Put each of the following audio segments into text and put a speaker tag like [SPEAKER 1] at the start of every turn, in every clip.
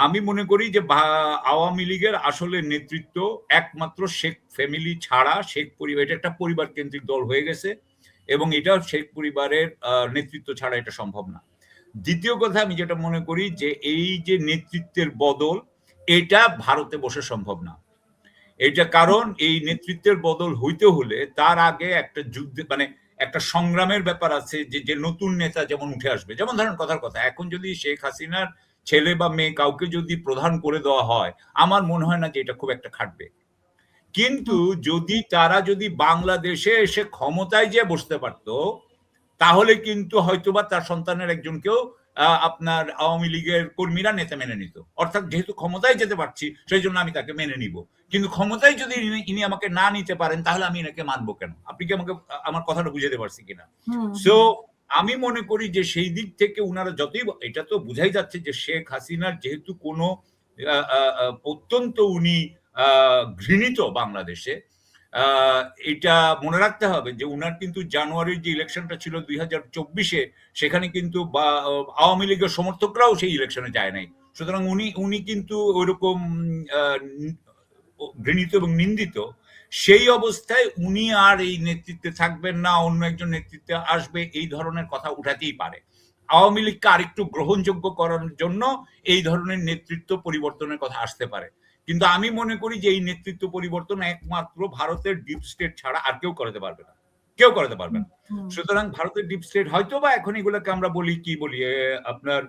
[SPEAKER 1] আমি মনে করি যে আওয়ামী লীগের আসলে নেতৃত্ব একমাত্র শেখ ফ্যামিলি ছাড়া, শেখ পরিবার, এটা একটা পরিবার কেন্দ্রিক দল হয়ে গেছে এবং এটা শেখ পরিবারের নেতৃত্ব ছাড়া এটা সম্ভব না। দ্বিতীয় কথা আমি যেটা মনে করি যে এই যে নেতৃত্বের বদল, এটা ভারতে বসে সম্ভব না। এটা কারণ এই নেতৃত্বের বদল হইতে হলে তার আগে একটা যুদ্ধে মানে একটা সংগ্রামের ব্যাপার আছে, যে নতুন নেতা যেমন উঠে আসবে। যেমন ধরেন কথার কথা, এখন যদি শেখ হাসিনার ছেলে বা মেয়ে কাউকে যদি প্রধান করে দেওয়া হয়, আমার মনে হয় না যে এটা খুব একটা খাটবে। কিন্তু যদি তারা যদি বাংলাদেশে এসে ক্ষমতায় যে বসতে পারতো, তাহলে কিন্তু হয়তোবা তার সন্তানের একজনকেও আপনার আওয়ামী লীগের কর্মীরা নেতা মেনে নিত। অর্থাৎ যেহেতু ক্ষমতায় যেতে পারছি, সেই জন্য আমি তাকে মেনে নিব। কিন্তু ক্ষমতায় যদি ইনি আমাকে না নিতে পারেন, তাহলে আমি এনাকে মানবো কেন? আপনি কি আমাকে আমার কথাটা বুঝাতে পারছি কিনা? সো আমি মনে করি যে সেই দিক থেকে উনারা যতই, এটা তো বুঝাই যাচ্ছে যে শেখ হাসিনার যেহেতু কোনো অত্যন্ত উনি ঘৃণিত বাংলাদেশে, এটা মনে রাখতে হবে যে উনার কিন্তু জানুয়ারির যে ইলেকশনটা ছিল 2024-এ, সেখানে কিন্তু আওয়ামী লীগের সমর্থকরাও সেই ইলেকশনে যায় নাই। সুতরাং উনি কিন্তু ওইরকম ঘৃণিত এবং নিন্দিত। সেই অবস্থায় উনি আর এই নেতৃত্বে থাকবেন না, অন্য একজন নেতৃত্বে আসবে, এই ধরনের কথা উঠাতেই পারে। আওয়ামী লীগকে আরেকটু গ্রহণযোগ্য করার জন্য এই ধরনের নেতৃত্ব পরিবর্তনের কথা আসতে পারে। কিন্তু আমি মনে করি যে এই নেতৃত্ব পরিবর্তন একমাত্র ভারতের ডিপ স্টেট ছাড়া আর কেউ করাতে পারবে না, কেউ করাতে পারবে না। সুতরাং ভারতের ডিপ স্টেট হয়তো বা এখন এগুলোকে আমরা বলি কি বলি, আপনার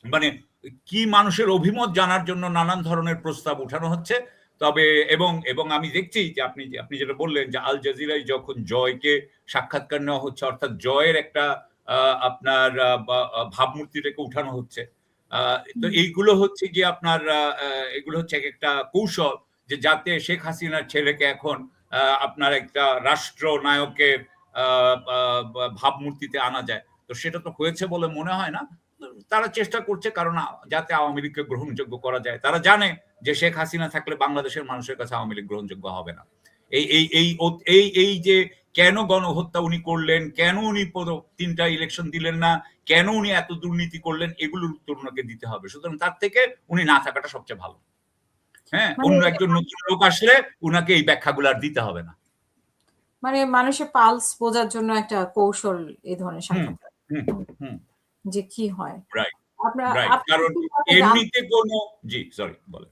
[SPEAKER 1] মানে কি মানুষের অভিমত জানার জন্য নানান ধরনের প্রস্তাব উঠানো হচ্ছে। তবে এবং আমি দেখছি যে আপনি যেটা বললেন যে আল জাজিরায় যখন জয়কে সাক্ষাৎকার নেওয়া হচ্ছে, অর্থাৎ জয়ের একটা আপনার ভাবমূর্তিটাকে উঠানো হচ্ছে। তো এইগুলো হচ্ছে গিয়ে আপনার এগুলো হচ্ছে এক একটা কৌশল, যে যাতে শেখ হাসিনার ছেলেকে এখন আপনার একটা রাষ্ট্রনায়কের ভাবমূর্তিতে আনা যায়। তো সেটা তো হয়েছে বলে মনে হয় না। তারা চেষ্টা করছে কারণ যাতে আওয়ামী লীগকে গ্রহণযোগ্য করা যায়। তারা জানে যে শেখ হাসিনা থাকলে বাংলাদেশের মানুষের কাছে আওয়ামী লীগ গ্রহণযোগ্য হবে না। এই এই এই এই এই যে কেন গণহত্যা উনি করলেন, কেন উনি ৩টা ইলেকশন দিলেন না, কেন উনি এত দুর্নীতি করলেন, এগুলোর উত্তর উনাকে দিতে হবে। সুতরাং তার থেকে উনি না থাকাটা সবচেয়ে ভালো। হ্যাঁ, অন্য একজন নতুন লোক আসলে উনাকে এই ব্যাখ্যাগুলো আর দিতে হবে না।
[SPEAKER 2] মানে মানুষের পালস বোঝার জন্য একটা কৌশল এই ধরনের সাক্ষাৎকার, যে কি হয়।
[SPEAKER 1] কারণ এমনিতে কোনো জি সরি বলেন।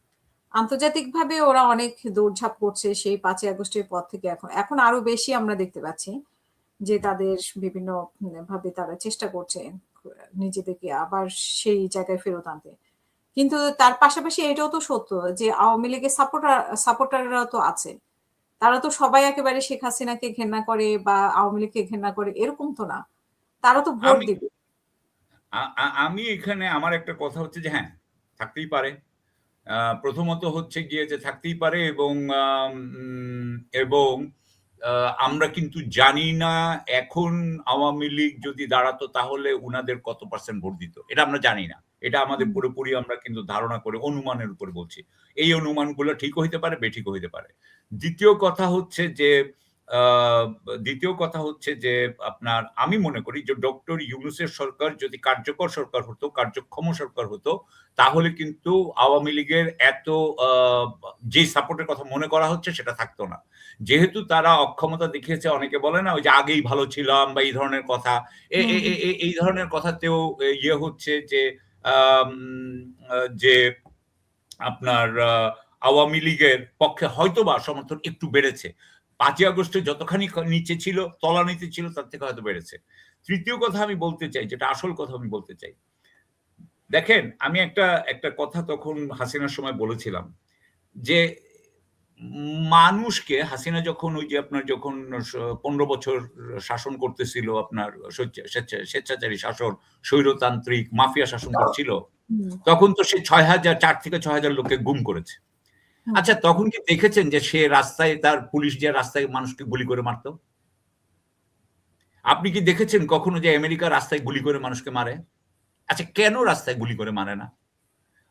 [SPEAKER 2] আন্তর্জাতিকভাবে ওরা অনেক দৌড়ঝাঁপ করছে সেই 5ই আগস্টের পর থেকে এখন আরো বেশি আমরা দেখতে পাচ্ছি যে তাদের বিভিন্ন ভাবে তারা চেষ্টা করছে নিজেদেরকে আবার সেই জায়গায় ফেরত আনতে। কিন্তু তার পাশাপাশি এটাও তো সত্য যে আওয়ামী লীগের সাপোর্টাররা তো আছে। তারা তো সবাই একেবারে শেখ হাসিনাকে ঘেন্না করে বা আওয়ামী লীগকে ঘেন্না করে এরকম তো না। তারা তো ভোট দিবে।
[SPEAKER 1] আমি এখানে আমার একটা কথা হচ্ছে যে হ্যাঁ, থাকতেই পারে। প্রথমত হচ্ছে গিয়ে যে থাকতেই পারে এবং আমরা কিন্তু জানি না এখন আওয়ামী লীগ যদি দাঁড়াতো তাহলে উনাদের কত পার্সেন্ট ভোট দিত। এটা আমরা জানি না। এটা আমাদের পুরোপুরি আমরা কিন্তু ধারণা করে অনুমানের উপর বলছি। এই অনুমানগুলো ঠিকও হইতে পারে, বেঠিকও হইতে পারে। দ্বিতীয় কথা হচ্ছে যে আপনার আমি মনে করি যে ডক্টর ইউনূসের সরকার যদি কার্যকর সরকার হতো, কার্যক্ষম সরকার হতো, তাহলে কিন্তু আওয়ামী লীগের এত যে সাপোর্টের কথা মনে করা হচ্ছে সেটা থাকতো না। যেহেতু তারা অক্ষমতা দেখিয়েছে, অনেকে বলে না ওই যে আগেই ভালো ছিলাম বা এই ধরনের কথা, এই ধরনের কথাতেও ইয়ে হচ্ছে যে আপনার আওয়ামী লীগের পক্ষে হয়তোবা সমর্থন একটু বেড়েছে। 5ই আগস্টে যতখানি নিচে ছিল, তলানিতে ছিল, তার থেকে হয়তো বেড়েছে। তৃতীয় কথা আমি বলতে চাই, যেটা আসল কথা আমি বলতে চাই। দেখেন, আমি একটা কথা তখন হাসিনার সময় বলেছিলাম যে মানুষকে হাসিনা যখন ওই যে আপনার যখন 15 বছর শাসন করতেছিল, আপনার স্বেচ্ছাচারী শাসন, স্বৈরতান্ত্রিক মাফিয়া শাসন করছিল, তখন তো সে 4 থেকে 6,000 লোককে গুম করেছে। আচ্ছা, তখন কি দেখেছেন যে সে রাস্তায় তার পুলিশ যে রাস্তায় মানুষকে গুলি করে মারতো? আপনি কি দেখেছেন কখনো যে আমেরিকা রাস্তায় গুলি করে মানুষকে মারে? আচ্ছা, কেন রাস্তায় গুলি করে মারে না?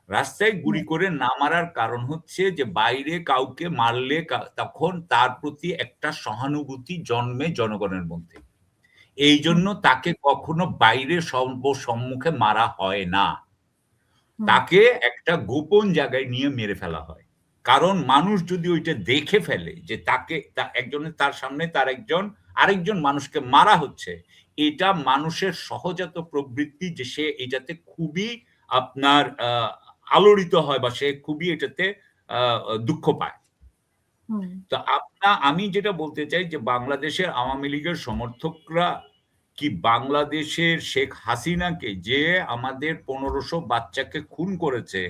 [SPEAKER 1] রাস্তায় গুলি করে না মারার কারণ হচ্ছে যে বাইরে কাউকে মারলে তখন তার প্রতি একটা সহানুভূতি জন্মে জনগণের মধ্যে। এই জন্য তাকে কখনো বাইরে সম্মুখে মারা হয় না। তাকে একটা গোপন জায়গায় নিয়ে মেরে ফেলা হয়। কারণ মানুষ যদি ওইটা দেখে ফেলে যে তাকে একজনের তার সামনে তার আরেকজন মানুষকে মারা হচ্ছে, এটা মানুষের সহজাত প্রবৃত্তি যে সে এটাতে খুবই আপনার আলোড়িত হয় বা সে খুবই এটাতে আ দুঃখ পায়। তো আমি যেটা বলতে চাই যে বাংলাদেশের আওয়ামী লীগের সমর্থকরা কি বাংলাদেশের শেখ হাসিনাকে যে আমাদের ১৫০০ বাচ্চাকে খুন করেছে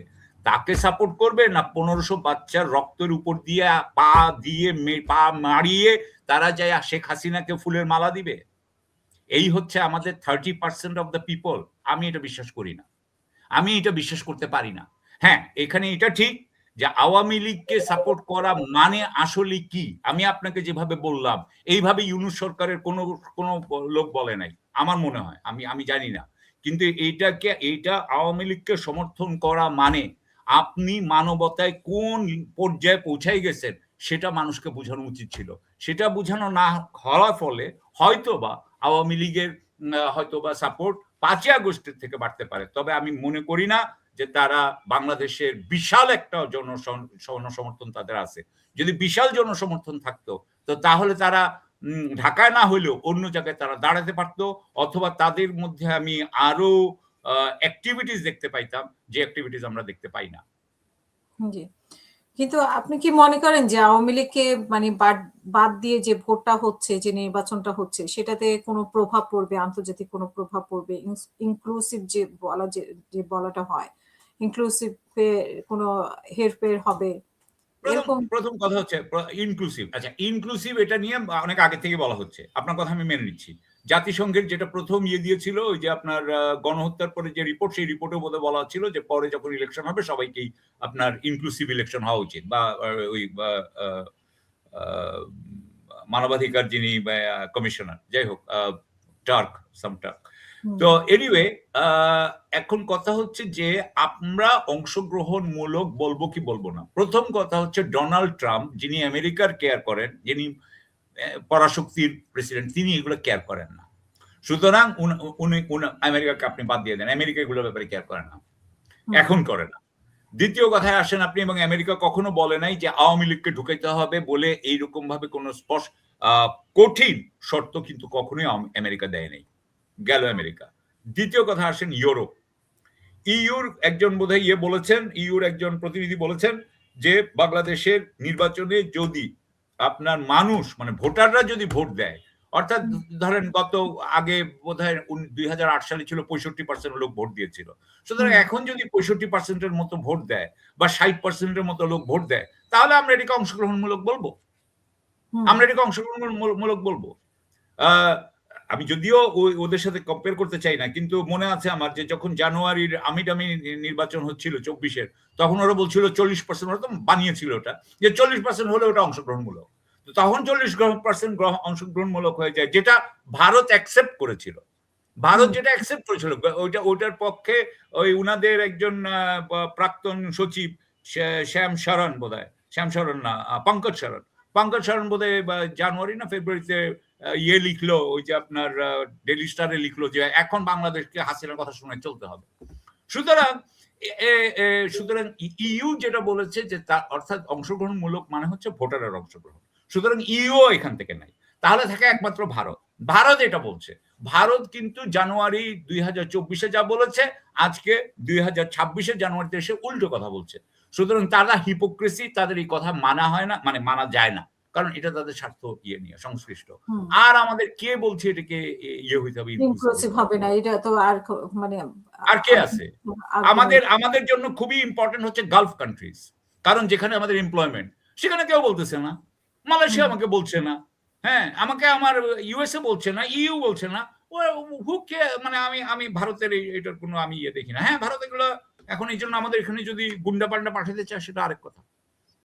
[SPEAKER 1] তাকে সাপোর্ট করবে না ১৫০০ বাচ্চার রক্তের উপর দিয়ে পা মারিয়ে তারা যায় শেখ হাসিনাকে ফুলের মালা দিবে? এই হচ্ছে আমাদের 30% অফ দ্য পিপল। আমি এটা বিশ্বাস করি না। আমি এটা বিশ্বাস করতে পারি না। হ্যাঁ, এখানে এটা ঠিক যে আওয়ামী লীগকে সাপোর্ট করা মানে আসলে কি? আমি আপনাকে যেভাবে বললাম, এইভাবে ইউনূস সরকারের কোন লোক বলে নাই। আমার মনে হয়। আমি জানি না। কিন্তু এইটা আওয়ামী লীগকে সমর্থন করা মানে আপনি মানবতায় কোন পর্যায়ে পৌঁছায় গেছেন সেটা মানুষকে বোঝানো উচিত ছিল। সেটা বোঝানো না হওয়ার ফলে হয়তোবা আওয়ামী লীগের হয়তোবা সাপোর্ট ৫ই আগস্টের থেকে বাড়তে পারে। তবে আমি মনে করি না যে তারা বাংলাদেশের বিশাল একটা জনসমর্থন তাদের আছে। যদি বিশাল জনসমর্থন থাকতো তো তাহলে তারা ঢাকায় না হইলেও অন্য জায়গায় তারা দাঁড়াতে পারত অথবা তাদের মধ্যে আমি আরো অ্যাক্টিভিটিস দেখতে পাইতাম যে অ্যাক্টিভিটিস আমরা দেখতে পাই না।
[SPEAKER 2] জি। কিন্তু আপনি কি মনে করেন যে আওয়ামী লীগকে মানে বাদ দিয়ে যে ভোটটা হচ্ছে, যে নির্বাচনটা হচ্ছে সেটাতে কোনো প্রভাব পড়বে, আন্তর্জাতিক কোনো প্রভাব পড়বে? ইনক্লুসিভ যে বলাটা হয়, ইনক্লুসিভ এ কোনো হেরফের হবে এরকম?
[SPEAKER 1] প্রথম কথা হচ্ছে ইনক্লুসিভ। আচ্ছা, ইনক্লুসিভ এটা নিয়ে অনেক আগে থেকে বলা হচ্ছে। আপনার কথা আমি মেনে নিচ্ছি। জাতিসংঘের যেটা প্রথম দিয়েছিল ওই যে আপনার গণহত্যার পরে যে রিপোর্ট সেই রিপোর্টে বোধহয় বলা ছিল যে পরে যখন ইলেকশন হবে সবাইকেই আপনার ইনক্লুসিভ ইলেকশন হওয়া উচিত বা ওই মানবাধিকার যিনি কমিশনার যাই হোক টার্ক। তো এনিওয়ে এখন কথা হচ্ছে যে আমরা অংশগ্রহণমূলক বলবো কি বলবো না। প্রথম কথা হচ্ছে ডোনাল্ড ট্রাম্প যিনি আমেরিকার কেয়ার করেন, যিনি পরাশক্তির প্রেসিডেন্ট, তিনি এগুলো কেয়ার করেন না। সুতরাং উনি আমেরিকাকে আপনি বাদ দিয়ে দেন, আমেরিকা এগুলোর ব্যাপারে কেয়ার করে না, এখন করে না। দ্বিতীয় কথায় আসেন আপনি, এবং আমেরিকা কখনো বলে নাই যে আওয়ামী লীগকে ঢুকাইতে হবে বলে এইরকম ভাবে কোন কঠিন শর্ত কিন্তু কখনোই আমেরিকা দেয় নাই, গেল আমেরিকা। দ্বিতীয় কথা আসেন ইউরোপ। ইউর একজন বোধহয় বলেছেন, ইউর একজন প্রতিনিধি বলেছেন যে বাংলাদেশের নির্বাচনে যদি আপনার মানুষ মানে ভোটাররা যদি ভোট দেয়, অর্থাৎ ধরেন আগে বোধহয় ২০০৮ সালে ছিল ৬৫% লোক ভোট দিয়েছিল। সুতরাং এখন যদি ৬৫%-এর মতো ভোট দেয় বা ৬০%-এর মতো লোক ভোট দেয় তাহলে আমরা এটাকে অংশগ্রহণমূলক বলবো। আমি যদিও ওদের সাথে কম্পেয়ার করতে চাই না, কিন্তু মনে আছে আমার যে যখন জানুয়ারির আমিডামি নির্বাচন হচ্ছিল ২৪-এর, তখন ওরা বলছিল ৪০%, ওরা তো বানিয়েছিল ওটা যে ৪০% হলে ওটা অংশগ্রহণমূলক। তো তখন ৪০% অংশগ্রহণমূলক হয়ে যায়, যেটা ভারত অ্যাকসেপ্ট করেছিল। ভারত যেটা অ্যাকসেপ্ট করেছিল ওইটার পক্ষে ওই উনাদের একজন প্রাক্তন সচিব শ্যাম শরণ বোধহয়, শ্যাম শরণ না, পঙ্কজ শরণ বোধহয় জানুয়ারি না ফেব্রুয়ারিতে লিখলো, ওই যে আপনার ডেইলি স্টারে লিখলো যে এখন বাংলাদেশকে হাসিনার কথা শুনে চলতে হবে। সুতরাং ইউ যেটা বলেছে যে অর্থাৎ অংশগ্রহণমূলক মানে হচ্ছে ভোটারের অংশগ্রহণ। সুতরাং ইউ এখান থেকে নাই, তাহলে থাকে একমাত্র ভারত। ভারত এটা বলছে। ভারত কিন্তু জানুয়ারি ২০২৪-এ যা বলেছে আজকে ২০২৬-এর জানুয়ারিতে এসে উল্টো কথা বলছে। সুতরাং তারা হিপোক্রেসি, তাদের এই কথা মানা হয় না, মানে মানা যায় না, কারণ এটা তাদের স্বার্থ নিয়ে সংশ্লিষ্ট। আর আমাদের কে বলছে এটাকে হইতে হবে,
[SPEAKER 2] ইনক্লুসিভ হবে না, এটা তো আর মানে
[SPEAKER 1] আর কে আছে? আমাদের জন্য খুবই ইম্পর্টেন্ট হচ্ছে গালফ কান্ট্রিজ, কারণ যেখানে আমাদের এমপ্লয়মেন্ট, সেখানে কেউ বলতেছে না। মালয়েশিয়া আমাকে বলছে না, হ্যাঁ আমাকে আমার ইউএসএ বলছে না, ইউ বলছে না। মানে আমি ভারতের এটার কোনো আমি দেখি না। হ্যাঁ ভারত এগুলো এখন এই জন্য আমাদের এখানে যদি গুন্ডা পান্ডা পাঠাতে চায় সেটা আরেক কথা।